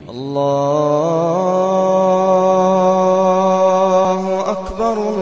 الله أكبر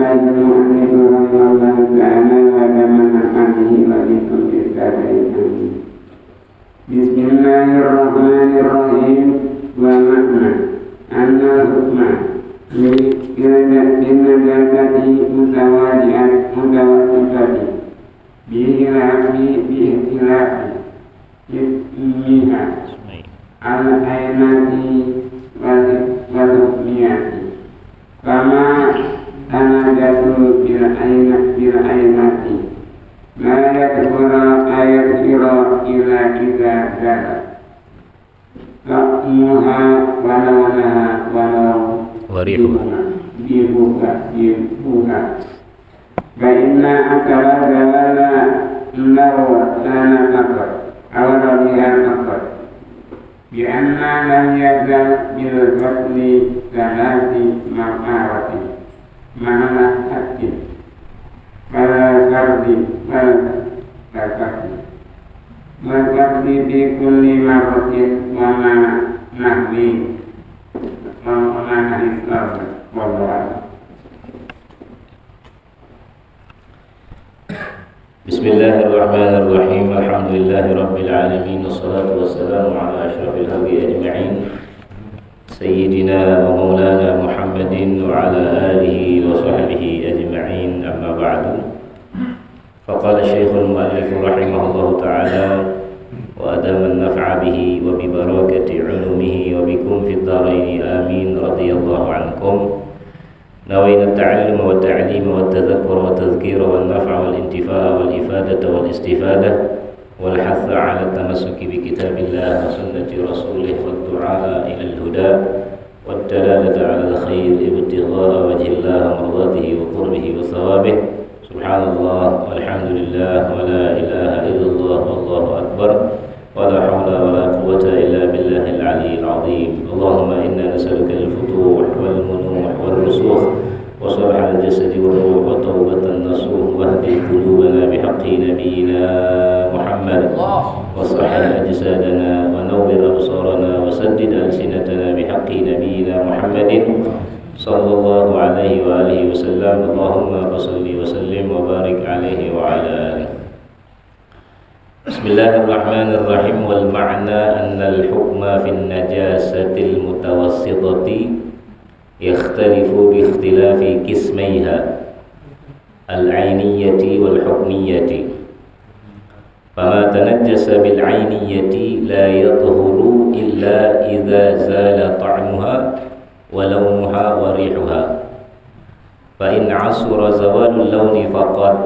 قال المؤلف رحمه الله تعالى وكما نفعله ولكم بالله jasadi bihtilafi ismiha al-ainati wal hukmiyati kama tanajatu bil ainati la yadkhura ila idza zala muha walawnaha walaw dibuka Bainna akala zalala law lana akbar awal liha akbar bi'anna lam yazal bil batni zalati ma'arati ma'ala hakin wala kardi bi kulli maratin wa ma nahwi wa ma nahwi wallahu. Bismillahirrahmanirrahim. Alhamdulillahi rabbil alamin. Wassalatu wassalamu ala asyrafil anbiya'i ajma'in Sayyidina wa maulana Muhammadin wa ala alihi wa sahbihi ajma'in. Amma ba'du. Faqala Syekhul Mu'allif rahimahullahu ta'ala wa adama an-naf'a bihi wa bi barakati 'ulumihi wa bikum fid dharain amin radhiyallahu ankum. نوينا التعلم والتعليم والتذكر والتذكير والنفع والانتفاع والإفادة والاستفادة والحث على التمسك بكتاب الله وسنة رسوله والدعاء إلى الهدى والدلالة على الخير ابتغاء وجه الله ومرضاته وقربه وثوابه. سبحان الله والحمد لله ولا إله إلا الله والله أكبر ولا حول ولا قوة إلا بالله العلي العظيم. اللهم إنا نسألك الفتوح والمنوح والرسوخ وصلح الجسد والروح وتوبة النصوح واهدي قلوبنا بحق نبينا محمد وصحح أجسادنا ونور أبصارنا وسدد ألسنتنا بحق نبينا محمد صلى الله عليه وآله وسلم. اللهم صل وسلم وبارك عليه وعلى آله. Bismillahirrahmanirrahim. Wal ma'na anna al-hukma fi an-najasati al-mutawassitati yakhtalifu bi ikhtilafi qismayha al-'ayniyyati wal hukmiyyati. Fama tanajjasa bil 'ayniyyati la yadhhuru illa idza zala ta'muha wa lawnuha wa rihuha. Fa in 'asura zawalul lawni faqat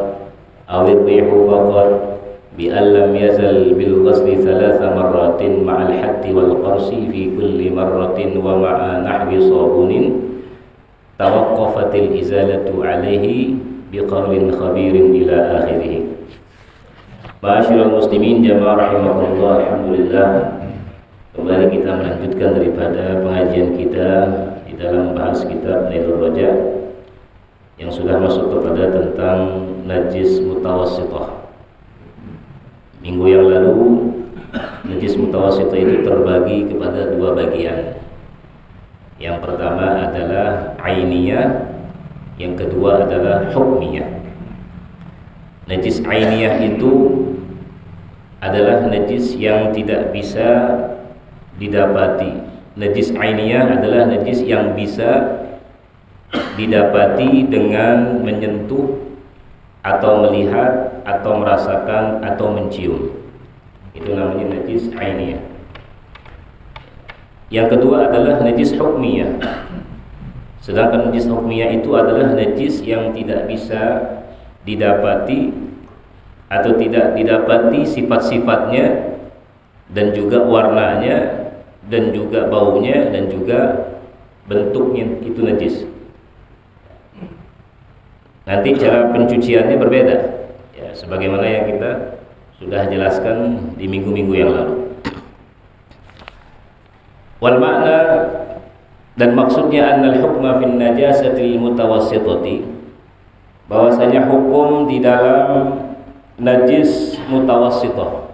aw ar-rihu faqat بأن لم يزل بالغسل 3 مرات مع الحد والقرص في كل مرة ومع نحو صابون توقفت الإزالة عليه بقول خبير إلى آخره. Ma'asyiral muslimin jamaah rahimakumullah. Alhamdulillah, kembali kita melanjutkan daripada pengajian kita di dalam membahas kitab Nailur Raja yang sudah masuk kepada tentang najis mutawassithah. Minggu yang lalu najis mutawassithah itu terbagi kepada 2 bagian. Yang pertama adalah ainiyah, yang kedua adalah hukmiyah. Najis ainiyah itu adalah najis yang tidak bisa didapati. Najis ainiyah adalah najis yang bisa didapati dengan menyentuh atau melihat atau merasakan atau mencium. Itu namanya najis ainiyah. Yang kedua adalah najis hukmiyah. Sedangkan najis hukmiyah itu adalah najis yang tidak bisa didapati atau tidak didapati sifat-sifatnya dan juga warnanya dan juga baunya dan juga bentuknya itu najis. Nanti cara pencuciannya berbeda ya, sebagaimana yang kita sudah jelaskan di minggu-minggu yang lalu. Wal makna dan maksudnya annal hukma fin najasatil mutawassithati, bahwasanya hukum di dalam najis mutawassithah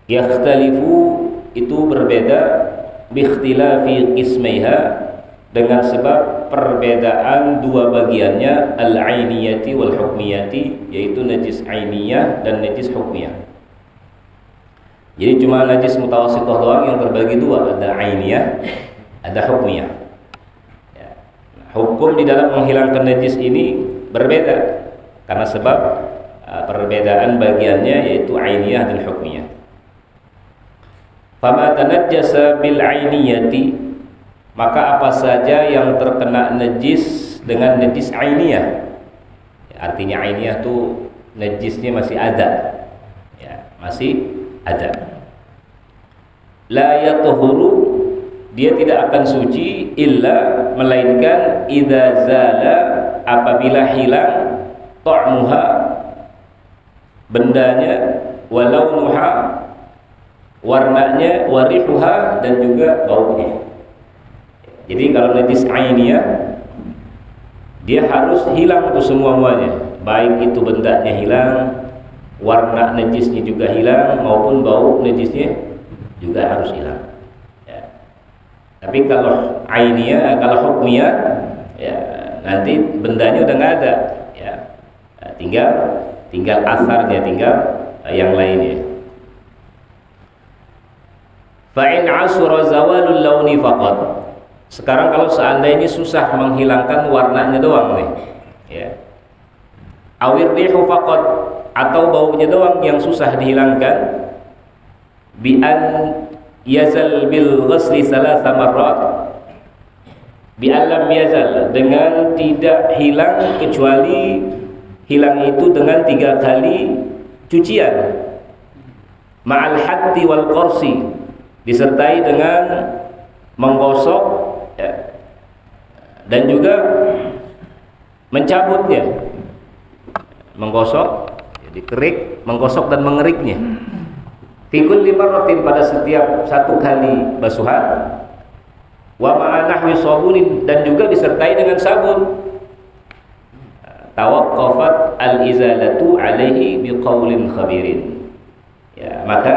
yakhtalifu itu berbeda bi ikhtilafi qismaiha, dengan sebab perbedaan 2 bagiannya, al-'ainiyati wal hukmiyati, yaitu najis 'ainiyah dan najis hukmiyah. Jadi cuma najis mutawassithah doang yang terbagi 2, ada 'ainiyah, ada hukmiyah. Ya. Hukum di dalam menghilangkan najis ini berbeda karena sebab perbedaan bagiannya yaitu ainiyah dan hukmiyah. Fama tanajjasa bil ainiyati, maka apa saja yang terkena najis dengan najis ainiyah. Artinya ainiyah itu najisnya masih ada. Ya, masih ada. La yatuhuru, dia tidak akan suci illa melainkan idza zala, apabila hilang ta'muha, bendanya, walaunuha, warnanya, warihuha, dan juga baunya. Jadi kalau najis ainiyah, dia harus hilang tuh semuanya, baik itu bendanya hilang, warna najisnya juga hilang, maupun bau najisnya juga harus hilang. Tapi kalau ainiyah, kalau hukmiyah, ya nanti bendanya udah nggak ada, ya tinggal asarnya, tinggal yang lainnya. Fa'in asura zawalul launi faqat. Sekarang kalau seandainya susah menghilangkan warnanya doang nih, ya. Awir rihu faqat, atau baunya doang yang susah dihilangkan, bi an yazal bil ghusli salasa marrat, bi alam yazal, dengan tidak hilang kecuali hilang itu dengan 3 kali cucian, ma'al hatti wal qorsi, disertai dengan menggosok, ya, dan juga mencabutnya, menggosok, jadi kerik, menggosok dan mengeriknya. Fi kulli marratin, pada setiap 1 kali basuhan, wa ma'a nahwi sabunin, dan juga disertai dengan sabun. Tawaqqafat al-izalatu alaihi biqaulin khabirin. Ya, maka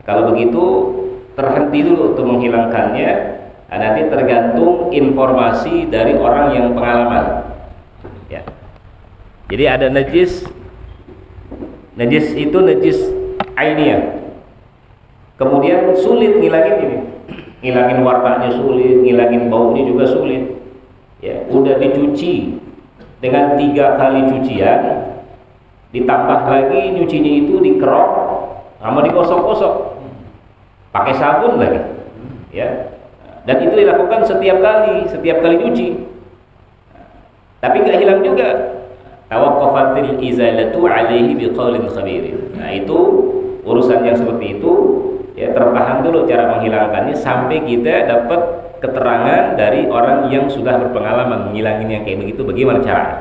kalau begitu terhenti dulu untuk menghilangkannya. Nanti tergantung informasi dari orang yang pengalaman. Ya. Jadi ada najis itu najis ainiyah, kemudian sulit ngilangin ini, ngilangin warnanya sulit, ngilangin baunya juga sulit. Ya, udah dicuci dengan 3 kali cucian, ditambah lagi nyucinya itu dikerok sama digosok-gosok, pakai sabun lagi, ya. Dan itu dilakukan setiap kali nyuci, tapi nggak hilang juga. Tawaqqafatil izalatu alaihi biqaulin khabirin. Nah, itu urusan yang seperti itu, ya, tertahan dulu cara menghilangkannya sampai kita dapat keterangan dari orang yang sudah berpengalaman menghilangin yang kayak begitu, bagaimana caranya.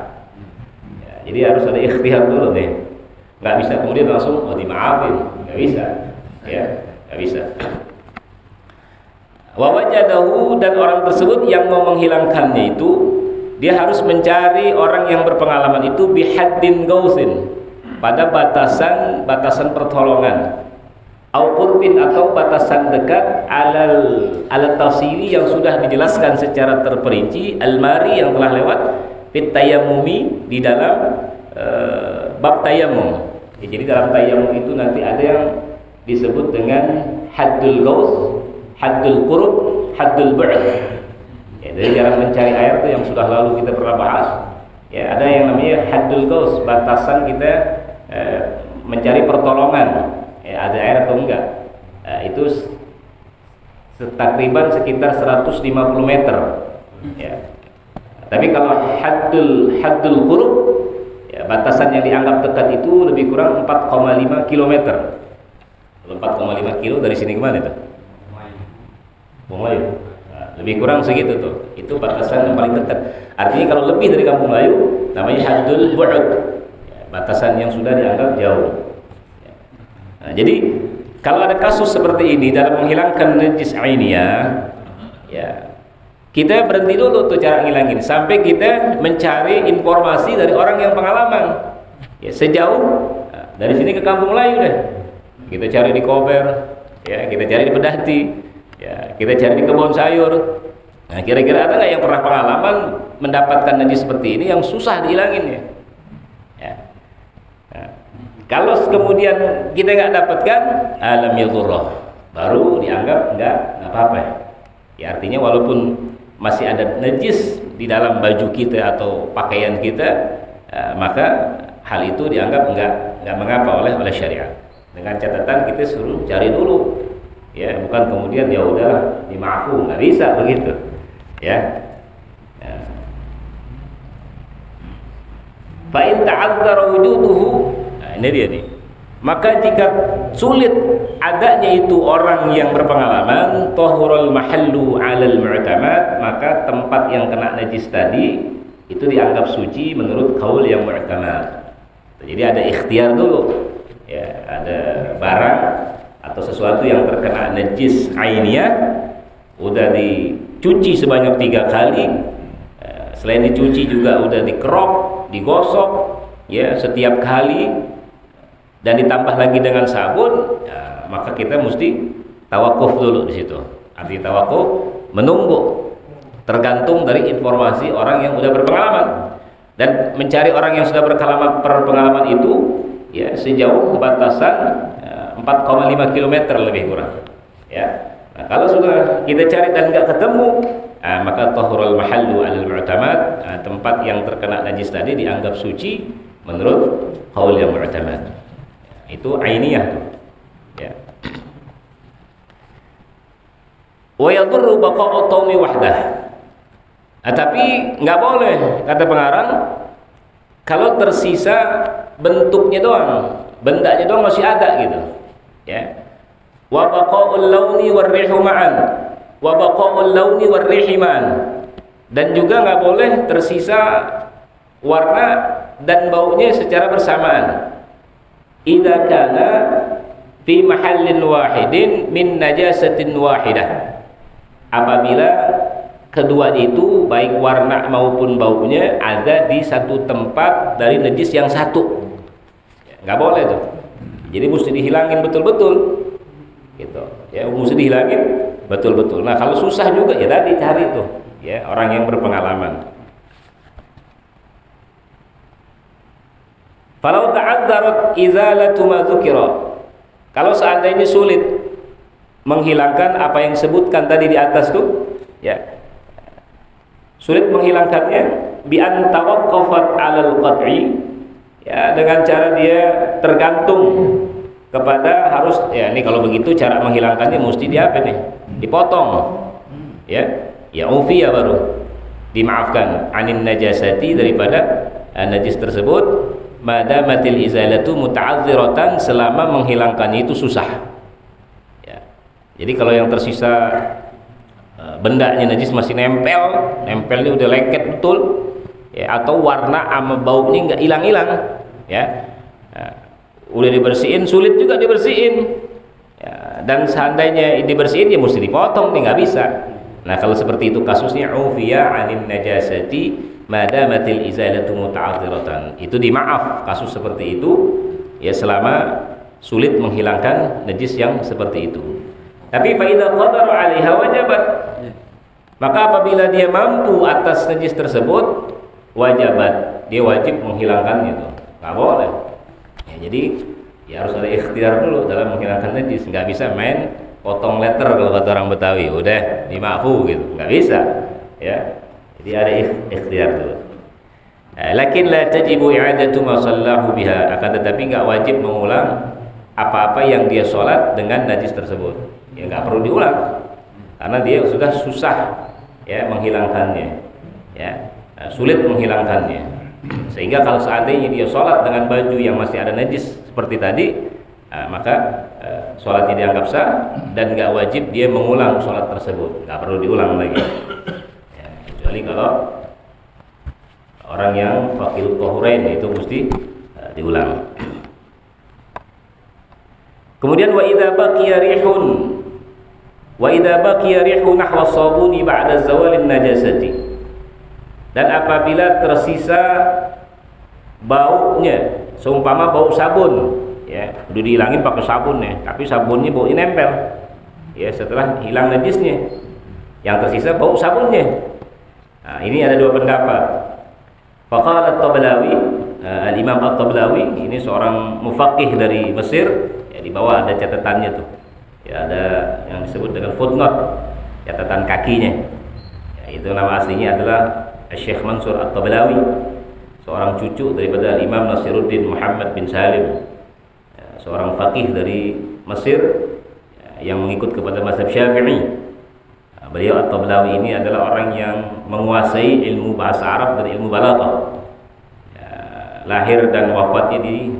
Ya, jadi harus ada ikhtiar dulu deh. Nggak bisa kemudian langsung dimaafin, nggak bisa, ya, nggak bisa. Wa wajadahu, dan orang tersebut yang mau menghilangkannya itu, dia harus mencari orang yang berpengalaman itu bihaddin gausin, pada batasan pertolongan, au qurbin, atau batasan dekat, alal tafsili, yang sudah dijelaskan secara terperinci, al-mari, yang telah lewat, fit tayammumi, di dalam bab tayammum. Ya, jadi dalam tayammum itu nanti ada yang disebut dengan haddul gaus, haddul qurb, haddul bu'd. Ya, dari jalan mencari air itu yang sudah lalu kita pernah bahas. Ya, ada yang namanya haddul gaus, batasan kita mencari pertolongan. Ya, ada air atau enggak. Itu takriban sekitar 150 meter. Ya. Tapi kalau haddul qurb, ya, batasan yang dianggap dekat itu lebih kurang 4,5 km. 4,5 kilo dari sini kemana itu? Kampung Melayu. Nah, lebih kurang segitu tuh. Itu batasan yang paling dekat. Artinya kalau lebih dari Kampung Melayu, namanya haddul bu'd, ya, batasan yang sudah dianggap jauh. Ya. Nah, jadi kalau ada kasus seperti ini dalam menghilangkan najis ainiyah, ya, kita berhenti dulu tuh cara ngilangin sampai kita mencari informasi dari orang yang pengalaman. Ya, sejauh dari sini ke Kampung Melayu deh. Kita cari di Kober, ya, kita cari di Pedati, ya, kita cari di kebun sayur. Nah, kira-kira ada nggak yang pernah pengalaman mendapatkan najis seperti ini yang susah dihilanginnya? Ya. Nah, kalau kemudian kita nggak dapatkan, alam yadhurrah, baru dianggap nggak apa-apa. Ya, artinya walaupun masih ada najis di dalam baju kita atau pakaian kita, maka hal itu dianggap enggak mengapa oleh syariat. Dengan catatan kita suruh cari dulu, ya, bukan kemudian ya udah dimaafkan, nggak bisa begitu, ya. Fa in ta'azzara wujuduhu, ini dia nih. Maka jika sulit adanya itu orang yang berpengalaman, tahurul mahallu 'alal mu'tamad, maka tempat yang kena najis tadi itu dianggap suci menurut qaul yang mu'tamad. Jadi ada ikhtiar dulu. Ya, ada barang atau sesuatu yang terkena najis ainiyah, udah dicuci sebanyak 3 kali. Selain dicuci juga udah dikerok, digosok, ya, setiap kali. Dan ditambah lagi dengan sabun, ya, maka kita mesti tawakuf dulu di situ. Arti tawakuf menunggu, tergantung dari informasi orang yang sudah berpengalaman, dan mencari orang yang sudah berpengalaman itu, ya, sejauh batasan 4,5 km lebih kurang. Ya, nah, kalau sudah kita cari dan nggak ketemu, maka tahurul mahallu 'alal mu'tamad, tempat yang terkena najis tadi dianggap suci menurut qaul yang mu'tamad. Itu ainiyah tuh, ya. Wa yadurru baqa'u taumi wahdah. Tapi nggak boleh, kata pengarang, kalau tersisa bentuknya doang, bendanya doang masih ada gitu, ya. Wa baqa'ul launi war-rihu ma'an, wa baqa'ul launi war-rihi ma'an. Dan juga nggak boleh tersisa warna dan baunya secara bersamaan. Idza kana fi mahallin wahidin min najasatin wahidah. Apabila kedua itu baik warna maupun baunya ada di satu tempat dari najis yang satu, nggak boleh tuh. Jadi mesti dihilangin betul-betul, gitu, ya, mesti dihilangin betul-betul. Nah, kalau susah juga ya tadi cari tuh, ya, orang yang berpengalaman. Falau ta'adzarat izalatu ma dzukira, kalau seandainya sulit menghilangkan apa yang disebutkan tadi di atas tuh, ya, sulit menghilangkannya, bi an tawaqqafat 'alal qat'i, ya, dengan cara dia tergantung kepada harus, ya, ini kalau begitu cara menghilangkannya mesti di apa nih? Dipotong, ya, ya ufiya baru dimaafkan anin najasati, daripada najis tersebut, madamatil izalatu muta'adziratan, selama menghilangkannya itu susah, ya. Jadi kalau yang tersisa bendanya najis masih nempelnya udah lengket betul, ya, atau warna sama baunya nggak hilang-hilang, ya, udah dibersihin sulit juga dibersihin, ya, dan seandainya dibersihin ya mesti dipotong nih, nggak bisa. Nah, kalau seperti itu kasusnya ufiya anin najasati madamatil izalatu muta'adziratan, itu dimaaf kasus seperti itu, ya, selama sulit menghilangkan najis yang seperti itu. Tapi fa idza qadara 'alaiha wajabat, maka apabila dia mampu atas najis tersebut, wajabat, dia wajib menghilangkannya itu, nggak boleh, ya. Jadi ya harus ada ikhtiar dulu dalam menghilangkan najis, nggak bisa main potong letter kalau kata orang Betawi, udah dimaafu gitu, nggak bisa, ya. Jadi ada ikhtiar dulu. Lakin la tajibu i'adatu ma sallahu biha, akan tetapi nggak wajib mengulang apa-apa yang dia sholat dengan najis tersebut, ya, nggak perlu diulang karena dia sudah susah, ya, menghilangkannya, ya, sulit menghilangkannya, sehingga kalau seandainya dia sholat dengan baju yang masih ada najis seperti tadi, maka sholatnya dianggap sah dan nggak wajib dia mengulang sholat tersebut, nggak perlu diulang lagi, ya, kecuali kalau orang yang faqihut tahurain itu mesti diulang. Kemudian wa idza baqiya rihu nahwa sabuni ba'da zawalin najasati, dan apabila tersisa baunya seumpama bau sabun, ya, udah dihilangin pakai sabun, ya, tapi sabunnya baunya nempel, ya, setelah hilang najisnya, yang tersisa bau sabunnya. Nah, ini ada dua pendapat. Faqala at-Tablawi, al-Imam at-Tablawi ini seorang mufaqih dari Mesir, ya, di bawah ada catatannya tuh, ya, ada yang disebut dengan footnote, catatan kakinya, ya, itu nama aslinya adalah Syekh Mansur at-Tablawi, seorang cucu daripada Imam Nasiruddin Muhammad bin Salim, seorang faqih dari Mesir yang mengikut kepada mazhab Syafi'i. Beliau At-Tablawi ini adalah orang yang menguasai ilmu bahasa Arab dan ilmu balaghah. Lahir dan wafatnya di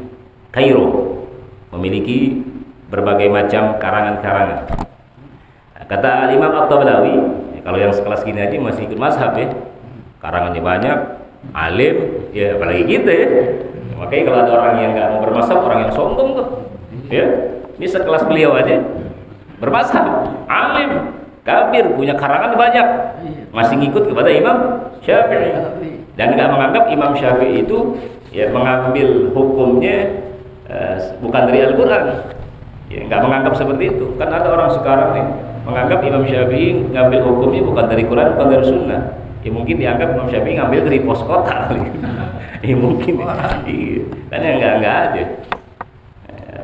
Kairo, memiliki berbagai macam karangan-karangan. Kata Imam At-Tablawi, kalau yang sekelas gini aja masih ikut mazhab ya, karangannya banyak, alim, ya apalagi kita ya. Makanya kalau ada orang yang nggak mau bermazhab, orang yang sombong tuh, ya. Ini sekelas beliau aja bermazhab, alim, kabir, punya karangan banyak, masih ngikut kepada Imam Syafi'i dan nggak menganggap Imam Syafi'i itu ya mengambil hukumnya bukan dari Al-Quran, ya, nggak menganggap seperti itu. Kan ada orang sekarang nih menganggap Imam Syafi'i ngambil hukumnya bukan dari Quran, bukan dari Sunnah. Ya mungkin dianggap Imam Syafi'i ngambil dari pos kota. Ya mungkin, iya. Kan ya nggak aja.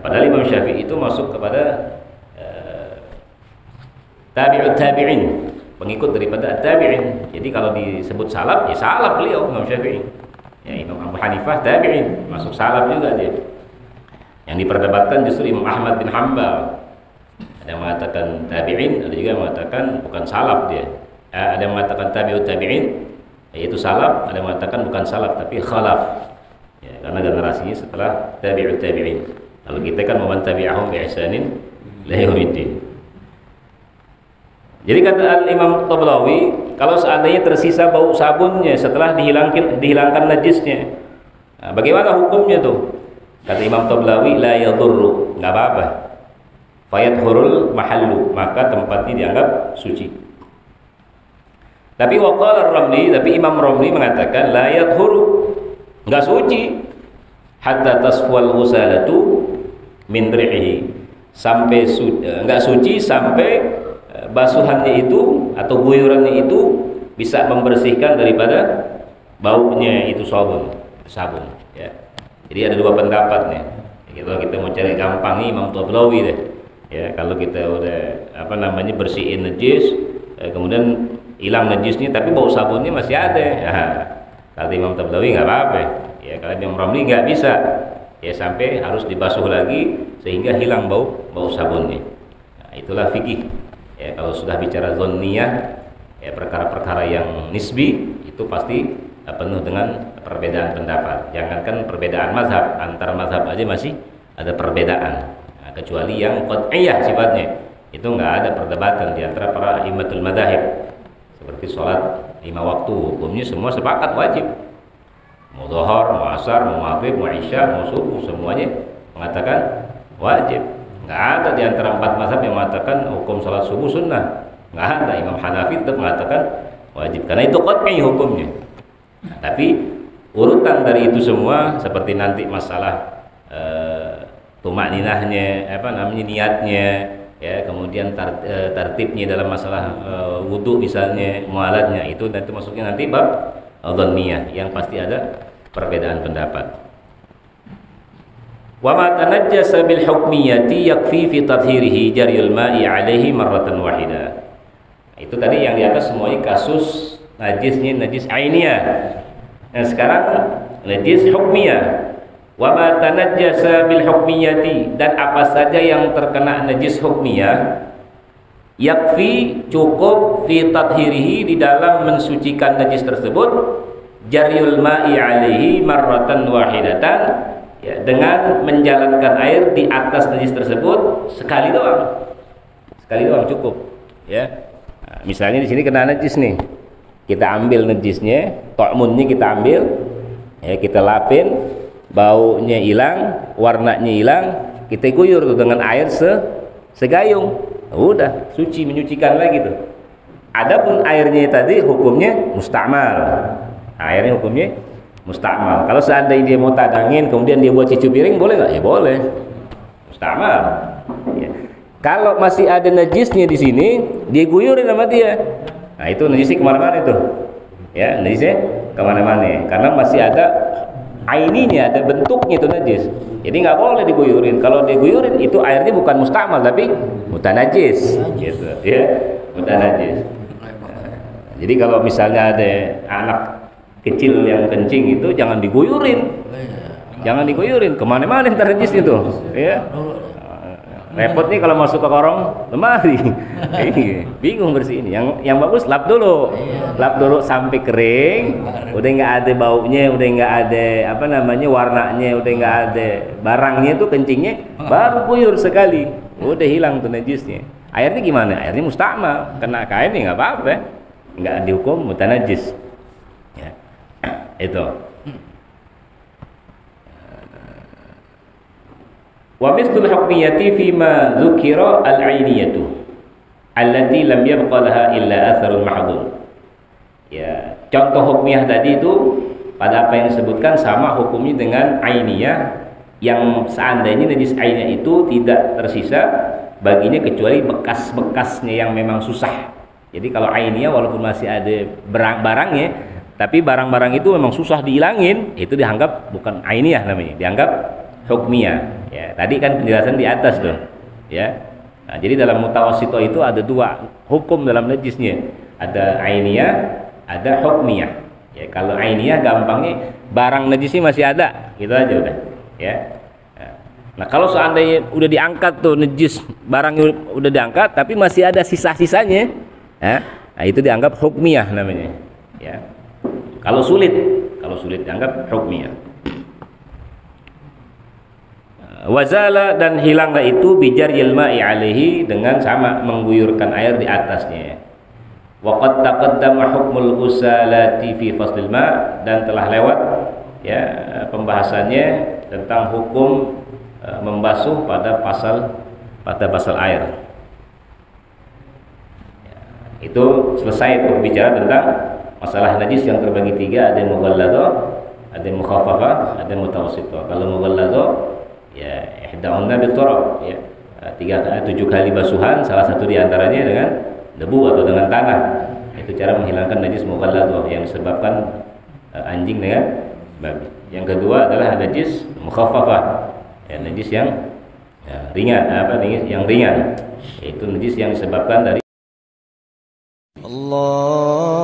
Padahal Imam Syafi'i itu masuk kepada tabi'ut tabi'in, pengikut daripada tabi'in. Jadi kalau disebut salaf, ya salaf beliau Imam Syafi'i. Ya, Imam Abu Hanifah tabi'in, masuk salaf juga dia. Yang diperdebatkan justru Imam Ahmad bin Hanbal. Ada yang mengatakan tabi'in, ada juga yang mengatakan bukan salaf dia. Ada yang mengatakan tabi'ut tabi'in, yaitu salaf. Ada yang mengatakan bukan salaf tapi khalaf. Ya, karena generasinya setelah tabi'ut tabi'in. Kalau kita kan man tabi'ahum bi ihsanin la yaumiddin. Jadi kata Imam Tablawi, kalau seandainya tersisa bau sabunnya setelah dihilangkan najisnya, nah, bagaimana hukumnya tuh? Kata Imam Tablawi, la yadurru, nggak apa-apa. Fayadhurul mahallu, maka tempatnya dianggap suci. Tapi waqala Ar-Ramli, tapi Imam Ramli mengatakan la yadhuru, nggak suci. Hatta tasfwal ghusalatu min ri'ihi, sampai nggak suci sampai basuhannya itu atau guyurannya itu bisa membersihkan daripada baunya itu sabun ya. Jadi ada dua pendapat nih. Kalau kita mau cari gampang nih Imam Tablawi deh ya, kalau kita udah bersihin najis, kemudian hilang najisnya tapi bau sabunnya masih ada ya, kata Imam Tablawi nggak apa-apa ya. Kalau Imam Ramli nggak bisa ya, sampai harus dibasuh lagi sehingga hilang bau sabunnya. Nah, itulah fikih. Ya, kalau sudah bicara zonniyah, ya perkara-perkara yang nisbi itu pasti penuh dengan perbedaan pendapat. Jangankan perbedaan mazhab, antar mazhab aja masih ada perbedaan. Nah, kecuali yang qat'iyah sifatnya, itu nggak ada perdebatan di antara para imamatul madzhab. Seperti sholat 5 waktu, hukumnya semua sepakat wajib. Mau dhuhur, mau asar, mau maghrib, mau isya, mau subuh, semuanya mengatakan wajib. Nggak ada di antara 4 mazhab yang mengatakan hukum salat subuh sunnah. Nggak ada. Imam Hanafi tetap mengatakan wajib karena itu qat'i hukumnya. Nah, tapi urutan dari itu semua seperti nanti masalah tumakninahnya, niatnya, ya, kemudian tertibnya dalam masalah wudu misalnya, mualatnya, itu nanti masuknya nanti bab dhanniyah yang pasti ada perbedaan pendapat. Wa ma tanajjasa bil hukmiyati yakfi fi tathhirihi jaryul ma'i 'alaihi marratan wahidah. Itu tadi yang di atas semuanya kasus najisnya najis ainiyah. Nah, sekarang najis hukmiyah. Wa ma tanajjasa bil hukmiyati, dan apa saja yang terkena najis hukmiyah, yakfi cukup fi tathhirihi, di dalam mensucikan najis tersebut, jaryul ma'i 'alaihi marratan wahidatan, ya, dengan menjalankan air di atas najis tersebut sekali doang cukup ya. Nah, misalnya di sini kena najis nih, kita ambil najisnya, ta'munnya kita ambil ya, kita lapin, baunya hilang, warnanya hilang, kita guyur tuh dengan air segayung, udah suci, menyucikan lagi tuh. Adapun airnya tadi hukumnya musta'mal, airnya hukumnya musta'mal. Kalau seandainya dia mau tadangin kemudian dia buat cuci piring, boleh nggak? Ya boleh, musta'mal ya. Kalau masih ada najisnya di sini, dia guyurin sama dia, nah itu najisnya kemana-mana itu ya, najisnya kemana-mana karena masih ada aininya, ada bentuknya itu najis. Jadi nggak boleh diguyurin. Kalau diguyurin itu airnya bukan musta'mal tapi mutanajis gitu ya, mutanajis. Jadi kalau misalnya ada anak kecil yang kencing itu jangan diguyurin. Jangan diguyurin, kemana-mana ntar najis itu, ya. Repot nih kalau masuk ke korong lemari, bingung bersihin. Yang bagus lap dulu sampai kering, udah nggak ada baunya, udah nggak ada apa namanya warnanya, udah nggak ada barangnya tuh kencingnya, baru guyur sekali, udah hilang tuh najisnya. Airnya gimana? Airnya musta'mal, kena kain ya nggak apa-apa, nggak dihukum mutanajis. Ya, itu. Wa mislul hukmiyati fima dzukira al-'ainiyatu allati lam yabqa laha illa atharun mahdhur. Ya, contoh hukmiyah tadi itu pada apa yang disebutkan sama hukumnya dengan ainiyah, yang seandainya najis ainiyah itu tidak tersisa baginya kecuali bekas-bekasnya yang memang susah. Jadi kalau ainiyah walaupun masih ada barangnya, tapi barang-barang itu memang susah dihilangin, itu dianggap bukan ainiyah namanya, dianggap hukmiyah. Ya, tadi kan penjelasan di atas tuh, ya. Nah, jadi dalam mutawassito itu ada dua hukum dalam najisnya, ada ainiyah, ada hukmiyah. Ya, kalau ainiyah gampangnya barang najisnya masih ada, gitu aja udah, ya. Nah, kalau seandainya udah diangkat tuh najis, barangnya udah diangkat, tapi masih ada sisa-sisanya, ya, nah itu dianggap hukmiyah namanya, ya. Kalau sulit dianggap hukmiyah. Wazala, dan hilanglah itu bijaril ma'i alaihi, dengan sama mengguyurkan air di atasnya. Wa qad taqaddama hukmul ghusalati fi faslil ma', dan telah lewat ya pembahasannya tentang hukum membasuh pada pasal air. Ya, itu selesai berbicara tentang masalah najis yang terbagi tiga, ada yang mughalladhah, ada yang mukhaffafah, ada yang mutawassithah. Kalau mughalladhah ya ihda'unna biturab, ya 7 kali basuhan, salah satu diantaranya dengan debu atau dengan tanah. Itu cara menghilangkan najis mughalladhah yang disebabkan anjing dengan babi. Yang kedua adalah najis mukhaffafah, ya najis yang ringan, yang ringan, yaitu najis yang disebabkan dari Allah